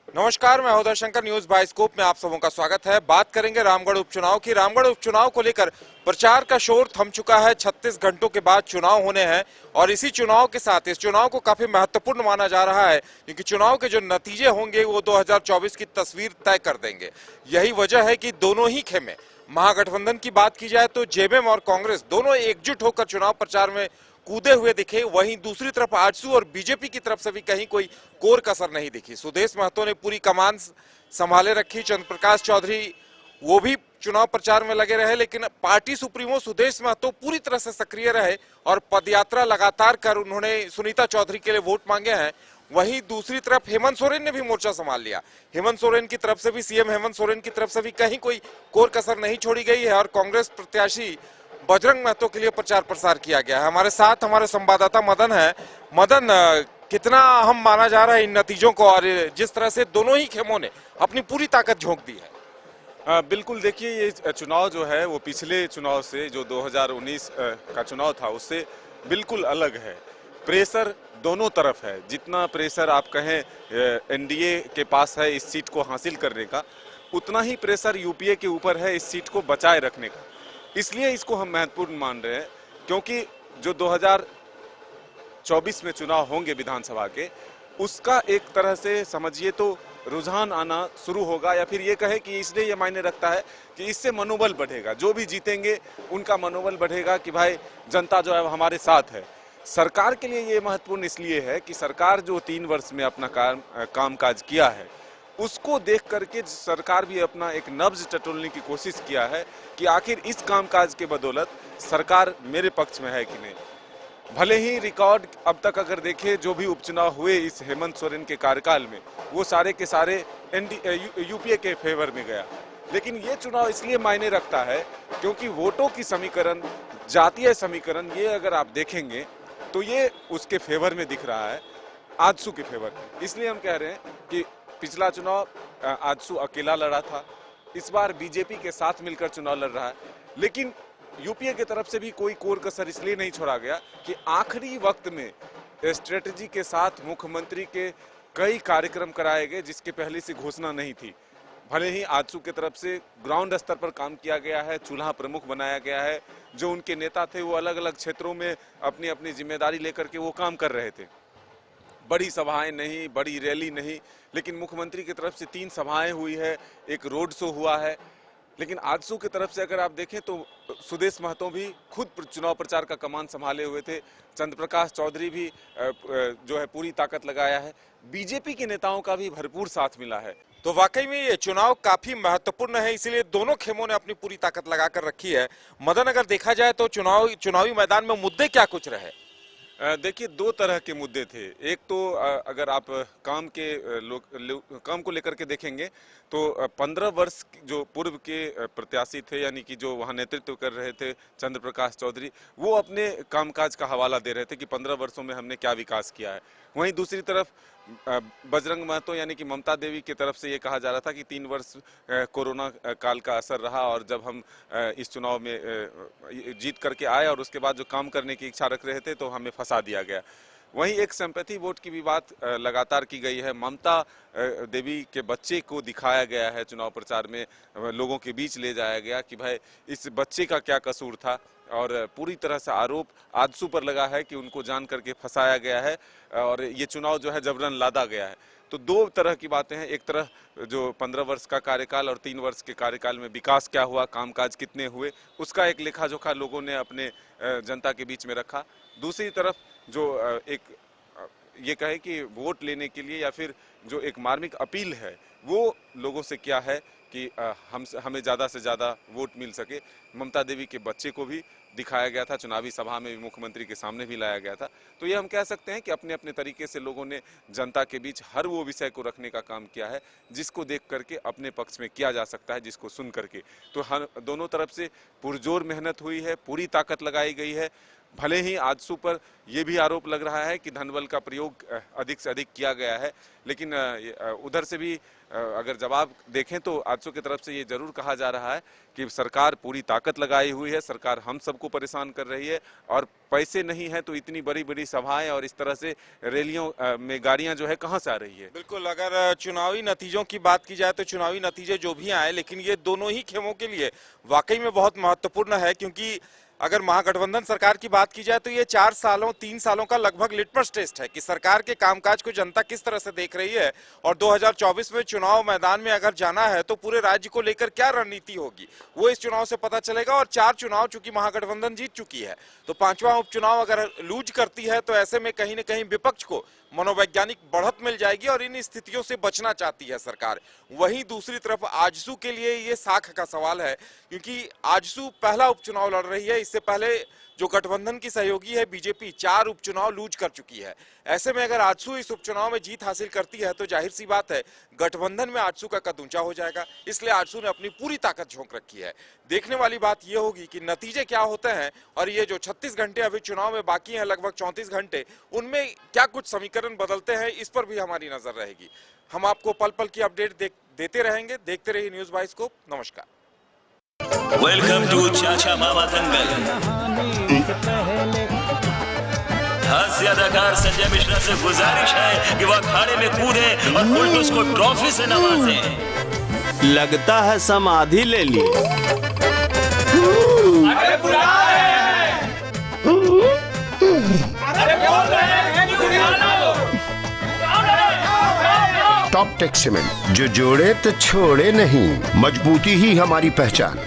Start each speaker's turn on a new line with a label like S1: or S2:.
S1: नमस्कार, मैं Uday Shankar. News bioscope में आप सबों का स्वागत है। बात करेंगे रामगढ़ उपचुनाव की। रामगढ़ उपचुनाव को लेकर प्रचार का शोर थम चुका है। 36 घंटों के बाद चुनाव होने हैं और इसी चुनाव के साथ इस चुनाव को काफी महत्वपूर्ण माना जा रहा है, क्योंकि चुनाव के जो नतीजे होंगे वो 2024 की तस्वीर तय कर देंगे। यही वजह है कि दोनों ही खेमे, महागठबंधन की बात की जाए तो जेएमएम और कांग्रेस दोनों एकजुट होकर चुनाव प्रचार में कूदे हुए दिखे। वहीं दूसरी तरफ आजसू और बीजेपी की तरफ से भी कहीं कोई कोर कसर नहीं दिखी। सुदेश महतो ने पूरी कमान संभाले रखी। चंद्र प्रकाश चौधरी वो भी चुनाव प्रचार में लगे रहे, लेकिन पार्टी सुप्रीमो सुदेश महतो पूरी तरह से सक्रिय रहे और पदयात्रा लगातार कर उन्होंने सुनीता चौधरी के लिए वोट मांगे हैं। वहीं दूसरी तरफ हेमंत सोरेन ने भी मोर्चा संभाल लिया। हेमंत सोरेन की तरफ से भी, सीएम हेमंत सोरेन की तरफ से भी कहीं कोई कोर कसर नहीं छोड़ी गई है और कांग्रेस प्रत्याशी बजरंग महतो के लिए प्रचार प्रसार किया गया है। हमारे साथ हमारे संवाददाता मदन है। मदन, कितना अहम माना जा रहा है इन नतीजों को और जिस तरह से दोनों ही खेमों ने अपनी पूरी ताकत झोंक दी है?
S2: बिल्कुल, देखिए ये चुनाव जो है वो पिछले चुनाव से, जो 2019 का चुनाव था, उससे बिल्कुल अलग है। प्रेशर दोनों तरफ है। जितना प्रेशर आप कहें एनडीए के पास है इस सीट को हासिल करने का, उतना ही प्रेशर यूपीए के ऊपर है इस सीट को बचाए रखने का। इसलिए इसको हम महत्वपूर्ण मान रहे हैं, क्योंकि जो 2024 में चुनाव होंगे विधानसभा के, उसका एक तरह से समझिए तो रुझान आना शुरू होगा, या फिर ये कहे कि इसलिए ये मायने रखता है कि इससे मनोबल बढ़ेगा। जो भी जीतेंगे उनका मनोबल बढ़ेगा कि भाई जनता जो है हमारे साथ है। सरकार के लिए ये महत्वपूर्ण इसलिए है कि सरकार जो 3 वर्ष में अपना कामकाज किया है, उसको देख करके सरकार भी अपना एक नब्ज टटोलने की कोशिश किया है कि आखिर इस कामकाज के बदौलत सरकार मेरे पक्ष में है कि नहीं। भले ही रिकॉर्ड अब तक अगर देखें, जो भी उपचुनाव हुए इस हेमंत सोरेन के कार्यकाल में, वो सारे के सारे यूपीए के फेवर में गया। लेकिन ये चुनाव इसलिए मायने रखता है क्योंकि वोटों की समीकरण, जातीय समीकरण, ये अगर आप देखेंगे तो ये उसके फेवर में दिख रहा है, आजसू के फेवर में। इसलिए हम कह रहे हैं कि पिछला चुनाव आजसू अकेला लड़ा था, इस बार बीजेपी के साथ मिलकर चुनाव लड़ रहा है। लेकिन यूपीए की तरफ से भी कोई कोर कसर इसलिए नहीं छोड़ा गया कि आखिरी वक्त में स्ट्रेटजी के साथ मुख्यमंत्री के कई कार्यक्रम कराए गए जिसके पहले से घोषणा नहीं थी। भले ही आजसू की तरफ से ग्राउंड स्तर पर काम किया गया है, चूल्हा प्रमुख बनाया गया है, जो उनके नेता थे वो अलग अलग क्षेत्रों में अपनी अपनी जिम्मेदारी लेकर के वो काम कर रहे थे। बड़ी सभाएं नहीं, बड़ी रैली नहीं, लेकिन मुख्यमंत्री की तरफ से 3 सभाएं हुई है, एक रोड शो हुआ है। लेकिन आजसू की तरफ से अगर आप देखें तो सुदेश महतो भी खुद चुनाव प्रचार का कमान संभाले हुए थे। चंद्र प्रकाश चौधरी भी जो है पूरी ताकत लगाया है। बीजेपी के नेताओं का भी भरपूर साथ मिला है।
S1: तो वाकई में ये चुनाव काफी महत्वपूर्ण है, इसीलिए दोनों खेमों ने अपनी पूरी ताकत लगाकर रखी है। मदन, अगर देखा जाए तो चुनावी मैदान में मुद्दे क्या कुछ रहे?
S2: देखिए, 2 तरह के मुद्दे थे। एक तो अगर आप काम को लेकर के देखेंगे तो 15 वर्ष जो पूर्व के प्रत्याशी थे, यानी कि जो वहाँ नेतृत्व कर रहे थे चंद्र प्रकाश चौधरी, वो अपने कामकाज का हवाला दे रहे थे कि 15 वर्षों में हमने क्या विकास किया है। वहीं दूसरी तरफ बजरंग महतो यानी कि ममता देवी की तरफ से ये कहा जा रहा था कि 3 वर्ष कोरोना काल का असर रहा, और जब हम इस चुनाव में जीत करके आए और उसके बाद जो काम करने की इच्छा रख रहे थे तो हमें फंसा दिया गया। वहीं एक सिंपैथी वोट की भी बात लगातार की गई है। ममता देवी के बच्चे को दिखाया गया है चुनाव प्रचार में, लोगों के बीच ले जाया गया कि भाई इस बच्चे का क्या कसूर था, और पूरी तरह से आरोप आजसू पर लगा है कि उनको जान करके फंसाया गया है और ये चुनाव जो है जबरन लादा गया है। तो 2 तरह की बातें हैं। एक तरह जो 15 वर्ष का कार्यकाल और 3 वर्ष के कार्यकाल में विकास क्या हुआ, कामकाज कितने हुए, उसका एक लेखा जोखा लोगों ने अपने जनता के बीच में रखा। दूसरी तरफ जो एक ये कहे कि वोट लेने के लिए या फिर जो एक मार्मिक अपील है वो लोगों से क्या है कि हमें ज़्यादा से ज़्यादा वोट मिल सके। ममता देवी के बच्चे को भी दिखाया गया था, चुनावी सभा में भी मुख्यमंत्री के सामने भी लाया गया था। तो ये हम कह सकते हैं कि अपने अपने तरीके से लोगों ने जनता के बीच हर वो विषय को रखने का काम किया है जिसको देख करके अपने पक्ष में किया जा सकता है, जिसको सुन करके। तो हर दोनों तरफ से पुरजोर मेहनत हुई है, पूरी ताकत लगाई गई है। भले ही आजसू पर यह भी आरोप लग रहा है कि धनबल का प्रयोग अधिक से अधिक किया गया है, लेकिन उधर से भी अगर जवाब देखें तो आजसू की तरफ से ये जरूर कहा जा रहा है कि सरकार पूरी ताकत लगाई हुई है, सरकार हम सबको परेशान कर रही है और पैसे नहीं है तो इतनी बड़ी बड़ी सभाएं और इस तरह से रैलियों में गाड़ियां जो है कहां से आ रही है।
S1: बिल्कुल, अगर चुनावी नतीजों की बात की जाए तो चुनावी नतीजे जो भी आए, लेकिन ये दोनों ही खेमों के लिए वाकई में बहुत महत्वपूर्ण है, क्योंकि अगर महागठबंधन सरकार की बात की जाए तो ये 3 सालों का लगभग लिटमस टेस्ट है कि सरकार के कामकाज को जनता किस तरह से देख रही है और 2024 में चुनाव मैदान में अगर जाना है तो पूरे राज्य को लेकर क्या रणनीति होगी वो इस चुनाव से पता चलेगा। और 4 चुनाव चूंकि महागठबंधन जीत चुकी है तो 5वां उपचुनाव अगर लूज करती है तो ऐसे में कहीं न कहीं विपक्ष को मनोवैज्ञानिक बढ़त मिल जाएगी और इन स्थितियों से बचना चाहती है सरकार। वहीं दूसरी तरफ आजसू के लिए ये साख का सवाल है, क्योंकि आजसू पहला उपचुनाव लड़ रही है। इससे पहले जो गठबंधन की सहयोगी है बीजेपी 4 उपचुनाव लूज कर चुकी है। ऐसे में अगर आजसू इस उपचुनाव में जीत हासिल करती है तो जाहिर सी बात है गठबंधन में आजसू का कद ऊंचा हो जाएगा, इसलिए आजसू ने अपनी पूरी ताकत झोंक रखी है। देखने वाली बात यह होगी कि नतीजे क्या होते हैं और ये जो 36 घंटे अभी चुनाव में बाकी हैं, लगभग 34 घंटे, उनमें क्या कुछ समीकरण बदलते हैं, इस पर भी हमारी नजर रहेगी। हम आपको पल पल की अपडेट देते रहेंगे। देखते रहिए न्यूज बाइस्कोप। नमस्कार।
S3: वेलकम टू चाचा मामा दंगल। हास्य अदाकार संजय मिश्रा से गुजारिश है कि वह अखाड़े में कूदे और फुलटूस को ट्रॉफी से नवाजे।
S4: लगता है समाधि ले ली।
S5: अरे बुला रहे हैं। अरे बोल रहे हैं कि बुला लो।
S6: टॉप टेक सीमेंट, जो जोड़े तो छोड़े नहीं, मजबूती ही हमारी पहचान।